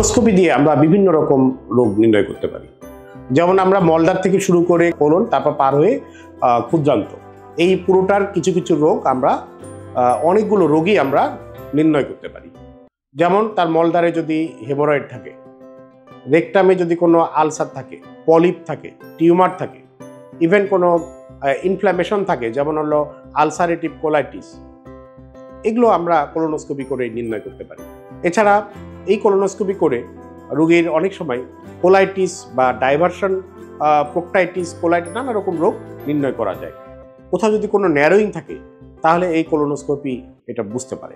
Colonoscopy দিয়ে আমরা বিভিন্ন রকম রোগ নির্ণয় করতে পারি। যেমন আমরা মলদ্বার থেকে শুরু করে কোলন, তারপর পার হয়ে ক্ষুদ্রান্ত, এই পুরোটার কিছু কিছু রোগ আমরা অনেকগুলো রোগই আমরা নির্ণয় করতে পারি। যেমন তার মলদ্বারে যদি হেমোরয়েড থাকে, রেকটামে যদি কোনো আলসার থাকে, পলিপ থাকে, টিউমার থাকে, ইভেন কোনো ইনফ্ল্যামেশন থাকে, যেমন হলো আলসারেটিভ কোলাইটিস, এগুলো আমরা কোলোনোস্কোপি করে নির্ণয় করতে পারি। এছাড়া এই কোলোনোস্কোপি করে রোগীর অনেক সময় কোলাইটিস বা ডাইভারশন, প্রোক্টাইটিস, কোলাইটিস, নানা রকম রোগ নির্ণয় করা যায়। কোথাও যদি কোনো ন্যারোয়িং থাকে তাহলে এই কোলোনোস্কোপি এটা বুঝতে পারে।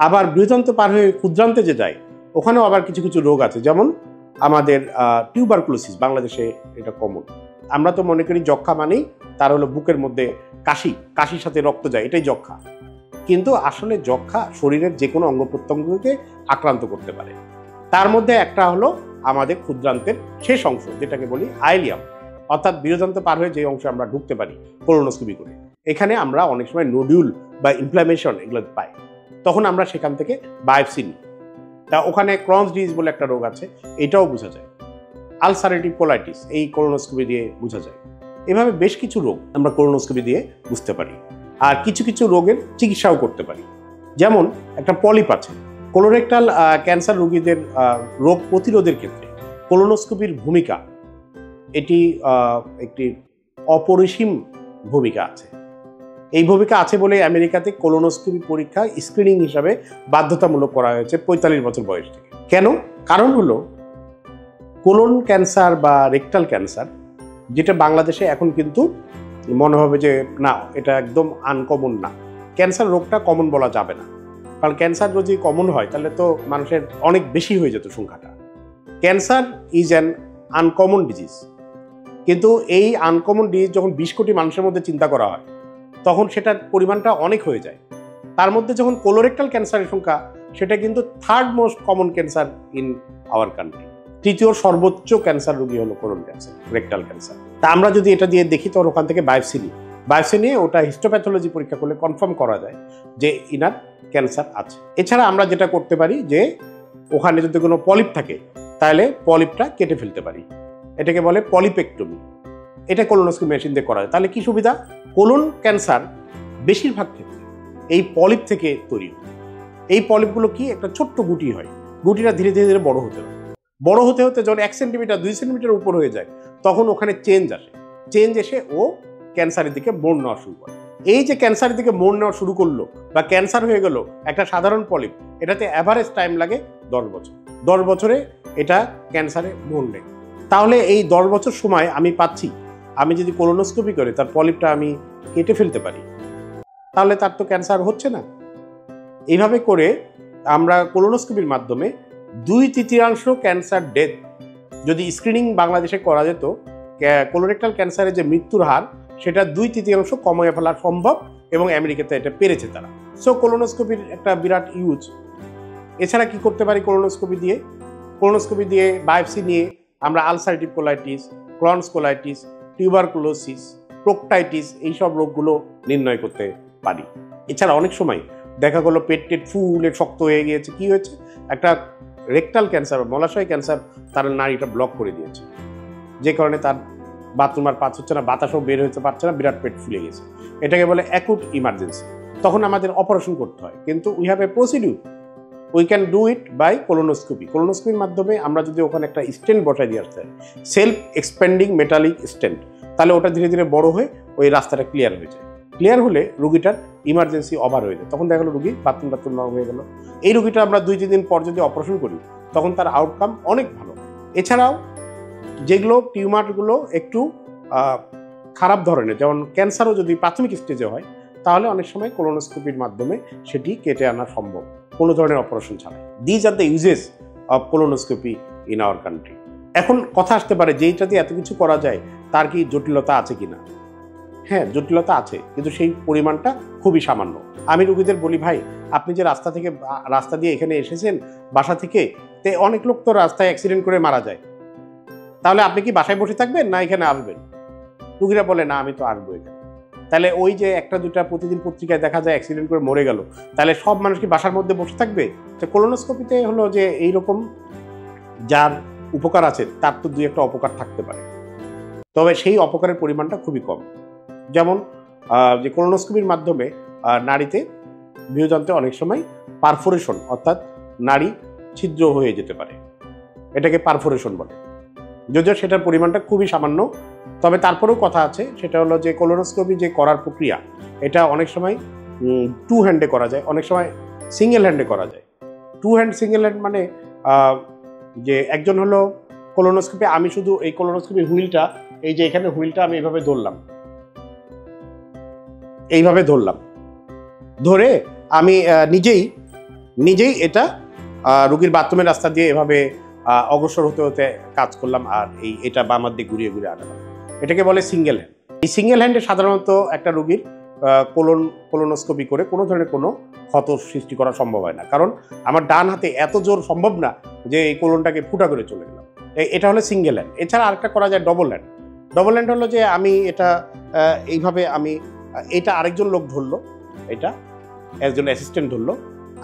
আবার বৃহদান্ত পার হয়ে ক্ষুদ্রান্তে যে যায়, ওখানেও আবার কিছু কিছু রোগ আছে, যেমন আমাদের টিউবারকুলোসিস, বাংলাদেশে এটা কমন। আমরা তো মনে করি যক্ষা মানেই তার হলো বুকের মধ্যে কাশির সাথে রক্ত যায়, এটাই যক্ষা। কিন্তু আসলে যক্ষা শরীরের যে কোনো অঙ্গ প্রত্যঙ্গকে আক্রান্ত করতে পারে। তার মধ্যে একটা হলো আমাদের ক্ষুদ্রান্তের শেষ অংশ, যেটাকে বলি আইলিয়াম, অর্থাৎ বৃহদান্ত পার হয়ে যে অংশে আমরা ঢুকতে পারি কোলোনোস্কোপি করে। এখানে আমরা অনেক সময় নোডিউল বা ইনফ্ল্যামেশন এগুলো পাই, তখন আমরা সেখান থেকে বায়োপসি নিই। তা ওখানে ক্রনস ডিজিজ বলে একটা রোগ আছে, এটাও বোঝা যায়। আলসারেটিভ কোলাইটিস এই কোলোনোস্কোপি দিয়ে বোঝা যায়। এভাবে বেশ কিছু রোগ আমরা কোলোনোস্কোপি দিয়ে বুঝতে পারি। আর কিছু কিছু রোগের চিকিৎসাও করতে পারি। যেমন একটা পলিপ আছে, কোলোরেক্টাল ক্যান্সার রোগীদের রোগ প্রতিরোধের ক্ষেত্রে কোলোনোস্কোপির ভূমিকা, এটি একটি অপরিসীম ভূমিকা আছে। এই ভূমিকা আছে বলে আমেরিকাতে কোলোনোস্কোপি পরীক্ষা স্ক্রিনিং হিসাবে বাধ্যতামূলক করা হয়েছে 45 বছর বয়স থেকে। কেন? কারণ হলো কোলন ক্যান্সার বা রেকটাল ক্যান্সার, যেটা বাংলাদেশে এখন কিন্তু মনে হবে যে না, এটা একদম আনকমন না। ক্যান্সার রোগটা কমন বলা যাবে না, কারণ ক্যান্সার যদি কমন হয় তাহলে তো মানুষের অনেক বেশি হয়ে যেত সংখ্যাটা। Cancer is an uncommon disease, কিন্তু এই আনকমন ডিজিজ যখন 20 কোটি মানুষের মধ্যে চিন্তা করা হয়, তখন সেটার পরিমাণটা অনেক হয়ে যায়। তার মধ্যে যখন কোলোরেক্টাল ক্যান্সারের সংখ্যা, সেটা কিন্তু third most common cancer in our country. তৃতীয় সর্বোচ্চ ক্যান্সার রোগী হলো কোলন ক্যান্সার, রেকটাল ক্যান্সার। তা আমরা যদি এটা দিয়ে দেখি, তখন ওখান থেকে বায়োপসি নিই। বায়োপসি নিয়ে ওটা হিস্টোপ্যাথোলজি পরীক্ষা করলে কনফার্ম করা যায় যে ইনার ক্যান্সার আছে। এছাড়া আমরা যেটা করতে পারি যে ওখানে যদি কোনো পলিপ থাকে, তাহলে পলিপটা কেটে ফেলতে পারি, এটাকে বলে পলিপেক্টমি। এটা কোলোনোস্কোপি মেশিন দিয়ে করা যায়। তাহলে কি সুবিধা? কোলন ক্যান্সার বেশিরভাগ ক্ষেত্রে এই পলিপ থেকে তৈরি হয়। এই পলিপগুলো কি একটা ছোট্ট গুটি হয়, গুটিটা ধীরে ধীরে ধীরে বড় হতে হতে যখন 1 সেন্টিমিটার 2 সেন্টিমিটার উপর হয়ে যায়, তখন ওখানে চেঞ্জ এসে ও ক্যান্সারের দিকে মোড় নেওয়া শুরু করে। এই যে ক্যান্সারের দিকে মোড় নেওয়া শুরু করলো বা ক্যান্সার হয়ে গেল একটা সাধারণ পলিপ, এটাতে অ্যাভারেজ টাইম লাগে 10 বছর। 10 বছরে এটা ক্যান্সারে মোড় নেয়। তাহলে এই 10 বছর সময় আমি পাচ্ছি, আমি যদি কোলোনোস্কোপি করে তার পলিপটা আমি কেটে ফেলতে পারি, তাহলে তার তো ক্যান্সার হচ্ছে না। এইভাবে করে আমরা কোলোনোস্কোপির মাধ্যমে 2/3 ক্যান্সার ডেথ যদি স্ক্রিনিং বাংলাদেশে করা যেত, কোলোরেক্টাল ক্যান্সারের যে মৃত্যুর হার, সেটা 2/3 কমিয়ে ফেলা সম্ভব, এবং আমেরিকাতে এটা পেরেছে তারা। সো কোলোনোস্কোপির একটা বিরাট ইউজ। এছাড়া কি করতে পারি কোলোনোস্কোপি দিয়ে বায়োপসি নিয়ে আমরা ulcerative colitis, Crohn's colitis, tuberculosis, proctitis, এইসব রোগগুলো নির্ণয় করতে পারি। এছাড়া অনেক সময় দেখা গেলো পেট ফুলে শক্ত হয়ে গিয়েছে, কি হয়েছে, একটা রেকটাল ক্যান্সার বা মলাশয় ক্যান্সার তার নাড়িটা ব্লক করে দিয়েছে, যে কারণে তার বাথরুম আর পাস হচ্ছে না, বাতাসও বের হতে পারছে না, বিরাট পেট ফুলে গেছে। এটাকে বলে অ্যাকুট ইমার্জেন্সি। তখন আমাদের অপারেশন করতে হয়, কিন্তু we have a procedure, we can do it by colonoscopy. কোলোনোস্কোপির মাধ্যমে আমরা যদি ওখানে একটা স্টেন্ট বসাই দিয়ে আসতে হয়, সেলফ এক্সপ্যান্ডিং মেটালিক স্টেন্ট, তাহলে ওটা ধীরে ধীরে বড় হয়ে ওই রাস্তাটা ক্লিয়ার হয়ে যায়। ক্লিয়ার হলে রুগীটার ইমার্জেন্সি ওভার হয়ে যায়, তখন দেখা গেলো রুগী বাথরুম নরম হয়ে গেল। এই রুগীটা আমরা 2-3 দিন পর যদি অপারেশন করি, তখন তার আউটকাম অনেক ভালো। এছাড়াও যেগুলো টিউমারগুলো একটু খারাপ ধরনের, যেমন ক্যান্সারও যদি প্রাথমিক স্টেজে হয়, তাহলে অনেক সময় কোলোনোস্কোপির মাধ্যমে সেটি কেটে আনা সম্ভব, কোনো ধরনের অপারেশন ছাড়াই। These are the uses of colonoscopy in our country. এখন কথা আসতে পারে যে এইটাতে এত কিছু করা যায়, তার কি জটিলতা আছে কিনা? হ্যাঁ, জটিলতা আছে, কিন্তু সেই পরিমাণটা খুবই সামান্য। আমি রুগীদের বলি, ভাই আপনি যে রাস্তা দিয়ে এখানে এসেছেন বাসা থেকে, অনেক লোক তো রাস্তায় অ্যাক্সিডেন্ট করে মারা যায়, তাহলে আপনি কি বাসায় বসে থাকবেন না এখানে আসবেন? রুগীরা বলে না, আমি তো আসবো এখানে। তাহলে ওই যে একটা দুটা প্রতিদিন পত্রিকায় দেখা যায় অ্যাক্সিডেন্ট করে মরে গেল, তাহলে সব মানুষ কি বাসার মধ্যে বসে থাকবে? তো কোলোনোস্কোপিতে হলো যে এইরকম যার উপকার আছে তার তো দুই একটা অপকার থাকতে পারে, তবে সেই অপকারের পরিমাণটা খুবই কম। যেমন যে কোলোনোস্কোপির মাধ্যমে নাড়িতে বৃহযন্ত্রে অনেক সময় পারফোরেশন, অর্থাৎ নাড়ি ছিদ্র হয়ে যেতে পারে, এটাকে পারফোরেশন বলে। যদিও সেটার পরিমাণটা খুবই সামান্য, তবে তারপরেও কথা আছে, সেটা হলো যে কোলোনোস্কোপি যে করার প্রক্রিয়া এটা অনেক সময় টু হ্যান্ডে করা যায়, অনেক সময় সিঙ্গেল হ্যান্ডে করা যায়। টু হ্যান্ড সিঙ্গেল হ্যান্ড মানে যে একজন হলো কোলোনোস্কোপি, আমি শুধু এই কোলোনোস্কোপি হুইলটা, এই যে এখানে হুইলটা আমি এইভাবে ধরলাম, এইভাবে ধরলাম, ধরে আমি নিজেই এটা রোগীর বাথরুমের রাস্তা দিয়ে এভাবে অগ্রসর হতে হতে কাজ করলাম, আর এটা বামার দিকে ঘুরিয়ে ঘুরিয়ে আনালাম। এটাকে বলে সিঙ্গেল হ্যান্ড। এই সিঙ্গেল হ্যান্ডে সাধারণত একটা রোগীর কোলোনোস্কোপি করে কোনো ধরনের কোনো ক্ষত সৃষ্টি করা সম্ভব হয় না, কারণ আমার ডান হাতে এত জোর সম্ভব না যে এই কোলনটাকে ফুটা করে চলে গেলাম। এটা হলো সিঙ্গেল হ্যান্ড। এছাড়া আরেকটা করা যায় ডবল হ্যান্ড। ডবল হ্যান্ড হলো যে আমি এটা এইভাবে এটা আরেকজন লোক ধরলো, এটা একজন অ্যাসিস্ট্যান্ট ধরলো,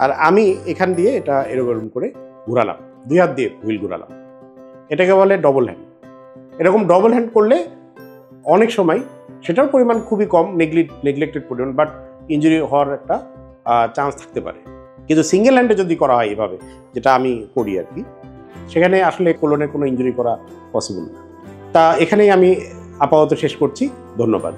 আর আমি এখান দিয়ে এটা এরকম করে ঘুরালাম, দুই হাত দিয়ে হুইল ঘুরালাম, এটাকে বলে ডবল হ্যান্ড। এরকম ডবল হ্যান্ড করলে অনেক সময় সেটার পরিমাণ খুবই কম, নেগলেক্টেড পরিমাণ, বাট ইনজুরি হওয়ার একটা চান্স থাকতে পারে। কিন্তু সিঙ্গেল হ্যান্ডে যদি করা হয় এভাবে, যেটা আমি করি আর কি, সেখানে আসলে কোলনের কোনো ইনজুরি করা পসিবল না। তা এখানেই আমি আপাতত শেষ করছি। ধন্যবাদ।